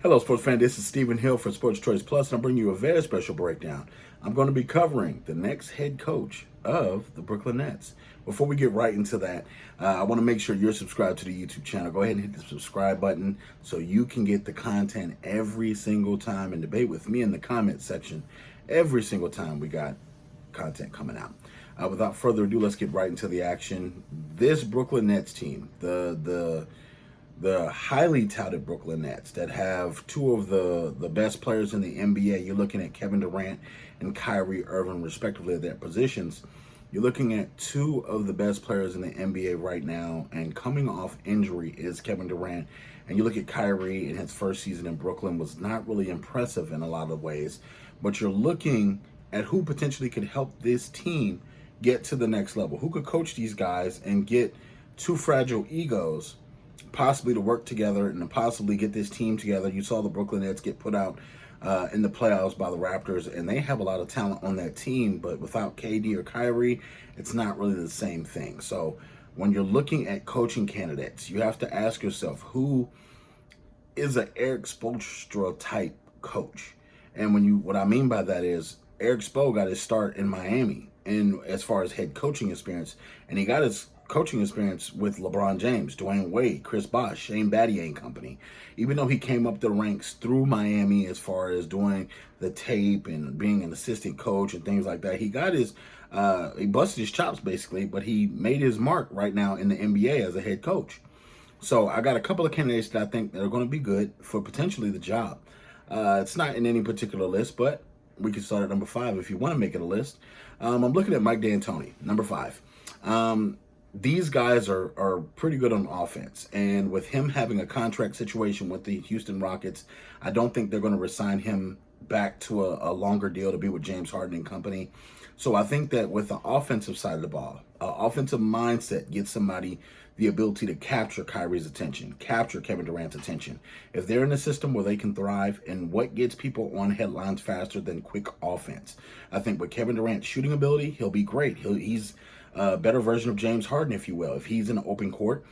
Hello, sports fan. This is Stephen Hill for Sports Choice Plus, and I'm bringing you a very special breakdown. I'm going to be covering the next head coach of the Brooklyn Nets. Before we get right into that, I want to make sure you're subscribed to the YouTube channel. Go ahead and hit the subscribe button so you can get the content every single time and debate with me in the comment section every single time we got content coming out. Without further ado, let's get right into the action. This Brooklyn Nets team, the highly touted Brooklyn Nets that have two of the best players in the NBA. You're looking at Kevin Durant and Kyrie Irving, respectively, at their positions. You're looking at two of the best players in the NBA right now, and coming off injury is Kevin Durant. And you look at Kyrie in his first season in Brooklyn was not really impressive in a lot of ways, but you're looking at who potentially could help this team get to the next level, who could coach these guys and get two fragile egos possibly to work together and to possibly get this team together. You saw the Brooklyn Nets get put out in the playoffs by the Raptors, and they have a lot of talent on that team, but without KD or Kyrie, it's not really the same thing. So when you're looking at coaching candidates, you have to ask yourself, who is an Eric Spoelstra type coach? And what I mean by that is Eric Spo got his start in Miami, and as far as head coaching experience, and he got his coaching experience with LeBron James, Dwayne Wade, Chris Bosh, Shane Battier and company. Even though he came up the ranks through Miami as far as doing the tape and being an assistant coach and things like that, he got his, he busted his chops basically, but he made his mark right now in the NBA as a head coach. So I got a couple of candidates that I think that are going to be good for potentially the job. It's not in any particular list, but we can start at number 5 if you want to make it a list. I'm looking at Mike D'Antoni, number 5. These guys are pretty good on offense, and with him having a contract situation with the Houston Rockets, I don't think they're going to resign him back to a longer deal to be with James Harden and company. So I think that with the offensive side of the ball, offensive mindset gets somebody the ability to capture Kyrie's attention, capture Kevin Durant's attention. If they're in a system where they can thrive, and what gets people on headlines faster than quick offense? I think with Kevin Durant's shooting ability, he'll be great. He's a better version of James Harden, if you will. If he's in an open court,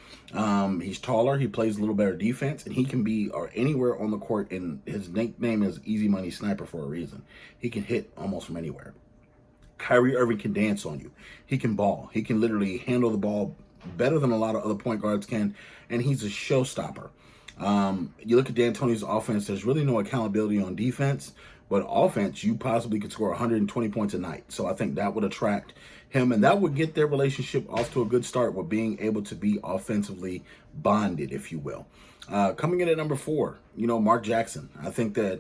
he's taller, he plays a little better defense, and he can be anywhere on the court, and his nickname is Easy Money Sniper for a reason. He can hit almost from anywhere. Kyrie Irving can dance on you. He can ball. He can literally handle the ball better than a lot of other point guards can, and he's a showstopper. You look at D'Antoni's offense, there's really no accountability on defense, but offense, you possibly could score 120 points a night. So I think that would attract him, and that would get their relationship off to a good start with being able to be offensively bonded, if you will. Coming in at number 4, Mark Jackson. I think that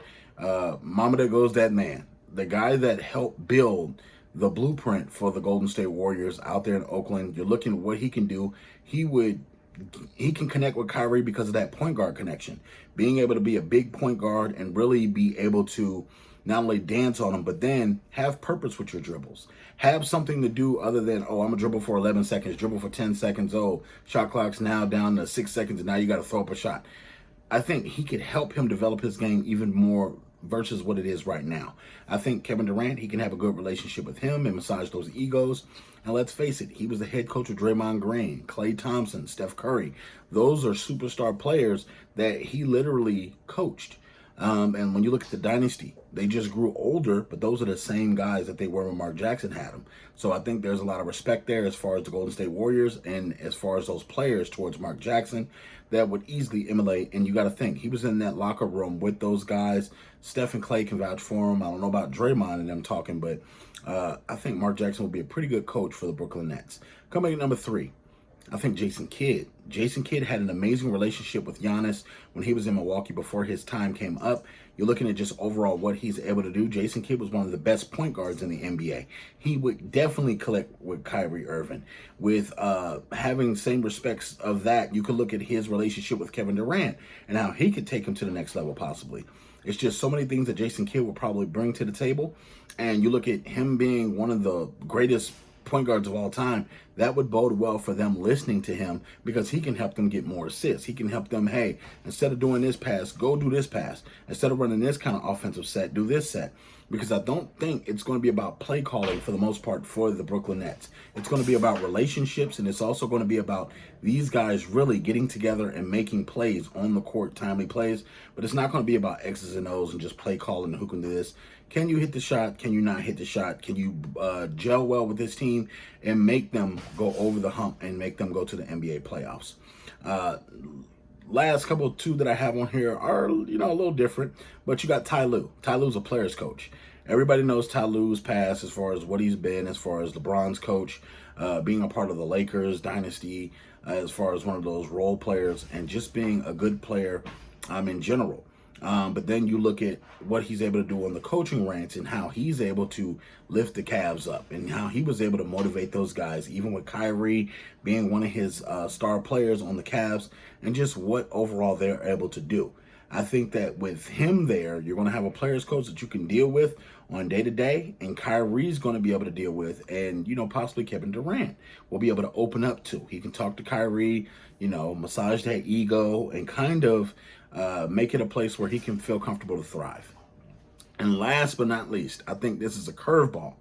Mama, there goes that man, the guy that helped build the blueprint for the Golden State Warriors out there in Oakland. You're looking at what he can do. He can connect with Kyrie because of that point guard connection. Being able to be a big point guard and really be able to not only dance on them, but then have purpose with your dribbles. Have something to do other than, I'm going to dribble for 11 seconds, dribble for 10 seconds. Shot clock's now down to 6 seconds, and now you got to throw up a shot. I think he could help him develop his game even more versus what it is right now. I think Kevin Durant, he can have a good relationship with him and massage those egos. And let's face it, he was the head coach of Draymond Green, Klay Thompson, Steph Curry. Those are superstar players that he literally coached. And when you look at the dynasty, they just grew older, but those are the same guys that they were when Mark Jackson had them. So I think there's a lot of respect there as far as the Golden State Warriors and as far as those players towards Mark Jackson that would easily emulate. And you got to think, he was in that locker room with those guys. Steph and Klay can vouch for him. I don't know about Draymond and them talking, but I think Mark Jackson will be a pretty good coach for the Brooklyn Nets. Coming at number 3, I think Jason Kidd. Jason Kidd had an amazing relationship with Giannis when he was in Milwaukee before his time came up. You're looking at just overall what he's able to do. Jason Kidd was one of the best point guards in the NBA. He would definitely click with Kyrie Irving. With having same respects of that, you could look at his relationship with Kevin Durant and how he could take him to the next level possibly. It's just so many things that Jason Kidd will probably bring to the table. And you look at him being one of the greatest point guards of all time, that would bode well for them listening to him, because he can help them get more assists. He can help them, hey, instead of doing this pass, go do this pass. Instead of running this kind of offensive set, do this set. Because I don't think it's going to be about play calling for the most part for the Brooklyn Nets. It's going to be about relationships, and it's also going to be about these guys really getting together and making plays on the court, timely plays. But it's not going to be about X's and O's and just play calling and who can do this. Can you hit the shot? Can you not hit the shot? Can you gel well with this team and make them go over the hump and make them go to the NBA playoffs? Last couple two that I have on here are, a little different, but you got Ty Lue. Ty Lue's a player's coach. Everybody knows Ty Lue's past as far as what he's been, as far as LeBron's coach, being a part of the Lakers dynasty, as far as one of those role players, and just being a good player in general. But then you look at what he's able to do on the coaching ranks and how he's able to lift the Cavs up and how he was able to motivate those guys, even with Kyrie being one of his star players on the Cavs, and just what overall they're able to do. I think that with him there, you're going to have a player's coach that you can deal with on day to day, and Kyrie's going to be able to deal with, and, possibly Kevin Durant will be able to open up to. He can talk to Kyrie, massage that ego and kind of make it a place where he can feel comfortable to thrive. And last but not least, I think this is a curveball,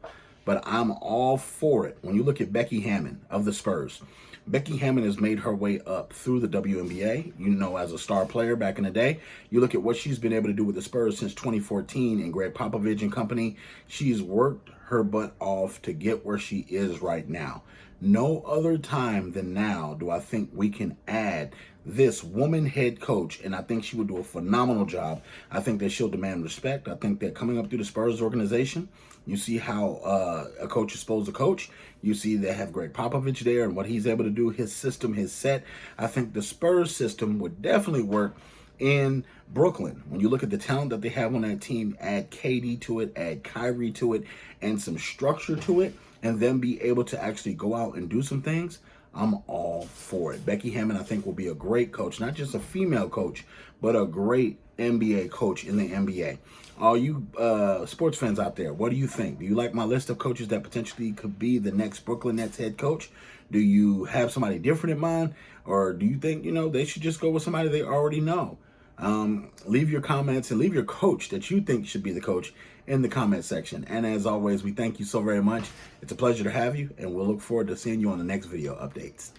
but I'm all for it. When you look at Becky Hammon of the Spurs, Becky Hammon has made her way up through the WNBA, as a star player back in the day. You look at what she's been able to do with the Spurs since 2014 and Greg Popovich and company. She's worked her butt off to get where she is right now. No other time than now do I think we can add this woman head coach, and I think she would do a phenomenal job. I think that she'll demand respect. I think that coming up through the Spurs organization, you see how a coach is supposed to coach. You see they have Greg Popovich there and what he's able to do, his system, his set. I think the Spurs system would definitely work in Brooklyn. When you look at the talent that they have on that team, add KD to it, add Kyrie to it, and some structure to it, and then be able to actually go out and do some things, I'm all for it. Becky Hammon, I think, will be a great coach, not just a female coach, but a great NBA coach in the NBA. All you sports fans out there, what do you think? Do you like my list of coaches that potentially could be the next Brooklyn Nets head coach? Do you have somebody different in mind? Or do you think, they should just go with somebody they already know? Leave your comments and leave your coach that you think should be the coach in the comment section. And as always, we thank you so very much. It's a pleasure to have you, and we'll look forward to seeing you on the next video updates.